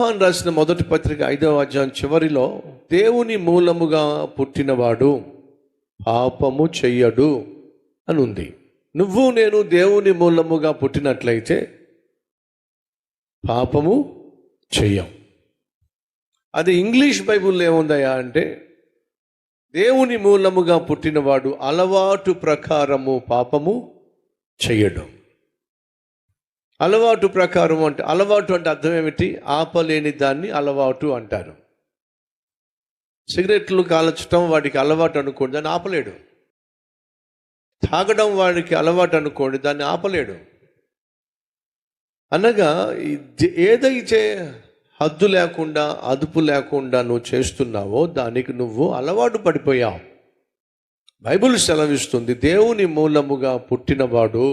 యోహాను రాసిన మొదటి పత్రిక 5వ అధ్యాయం చివరిలో దేవుని మూలముగా పుట్టినవాడు పాపము చెయ్యడు అని ఉంది. నువ్వు నేను దేవుని మూలముగా పుట్టినట్లయితే పాపము చెయ్యం. అది ఇంగ్లీష్ బైబుల్లో ఏముందయా అంటే, దేవుని మూలముగా పుట్టినవాడు అలవాటు ప్రకారము పాపము చెయ్యడం. అలవాటు ప్రకారం అంటే, అలవాటు అంటే అర్థం ఏమిటి? ఆపలేని దాన్ని అలవాటు అంటారు. సిగరెట్లు కాల్చడం వాడికి అలవాటు అనుకోండి, దాన్ని ఆపలేడు. తాగడం వాడికి అలవాటు అనుకోండి, దాన్ని ఆపలేడు. అనగా ఏదైతే హద్దు లేకుండా అదుపు లేకుండా నువ్వు చేస్తున్నావో దానికి నువ్వు అలవాటు పడిపోయావు. బైబిల్ సెలవిస్తుంది, దేవుని మూలముగా పుట్టినవాడు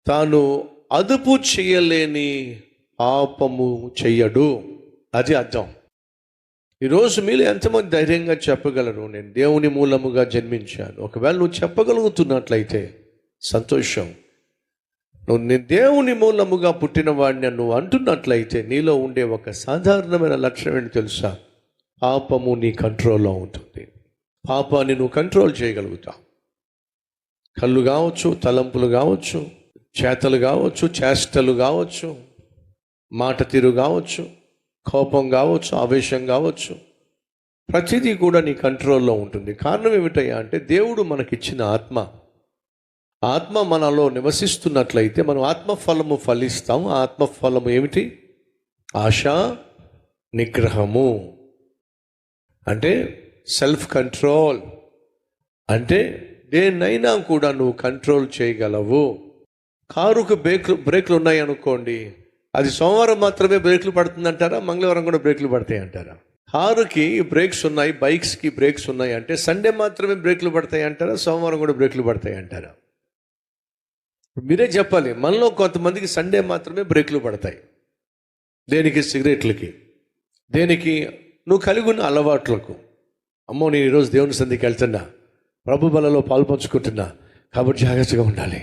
తాను అదుపు చేయలేని పాపము చెయ్యడు. అది అర్థం. ఈరోజు మీరు ఎంతమంది ధైర్యంగా చెప్పగలరు, నేను దేవుని మూలముగా జన్మించాను? ఒకవేళ నువ్వు చెప్పగలుగుతున్నట్లయితే సంతోషం. నేను దేవుని మూలముగా పుట్టిన వాడిని నువ్వు అంటున్నట్లయితే నీలో ఉండే ఒక సాధారణమైన లక్షణం ఏంటి తెలుసా? పాపము నీ కంట్రోల్లో ఉంటుంది. పాపాన్ని నువ్వు కంట్రోల్ చేయగలుగుతావు. కళ్ళు కావచ్చు, తలంపులు కావచ్చు, చేతలు కావచ్చు, చేష్టలు కావచ్చు, మాట తీరు కావచ్చు, కోపం కావచ్చు, ఆవేశం కావచ్చు, ప్రతిదీ కూడా నీ కంట్రోల్లో ఉంటుంది. కారణం ఏమిటయ్యా అంటే, దేవుడు మనకిచ్చిన ఆత్మ మనలో నివసిస్తున్నట్లయితే మనం ఆత్మఫలము ఫలిస్తాం. ఆత్మఫలము ఏమిటి? ఆశ, నిగ్రహము. అంటే సెల్ఫ్ కంట్రోల్. అంటే దేన్నైనా కూడా నువ్వు కంట్రోల్ చేయగలవు. కారుకు బ్రేక్లు ఉన్నాయి అనుకోండి, అది సోమవారం మాత్రమే బ్రేక్లు పడుతుందంటారా, మంగళవారం కూడా బ్రేక్లు పడతాయి అంటారా? కారుకి బ్రేక్స్ ఉన్నాయి, బైక్స్కి బ్రేక్స్ ఉన్నాయి అంటే సండే మాత్రమే బ్రేక్లు పడతాయి అంటారా, సోమవారం కూడా బ్రేక్లు పడతాయి అంటారా? మీరే చెప్పాలి. మనలో కొంతమందికి సండే మాత్రమే బ్రేక్లు పడతాయి. దేనికి? సిగరెట్లకి, దేనికి? నువ్వు కలిగి ఉన్న అలవాట్లకు. నేను ఈరోజు దేవుని సంధికి వెళ్తున్నా, ప్రభు బలలో పాల్పంచుకుంటున్నా కాబట్టి జాగ్రత్తగా ఉండాలి.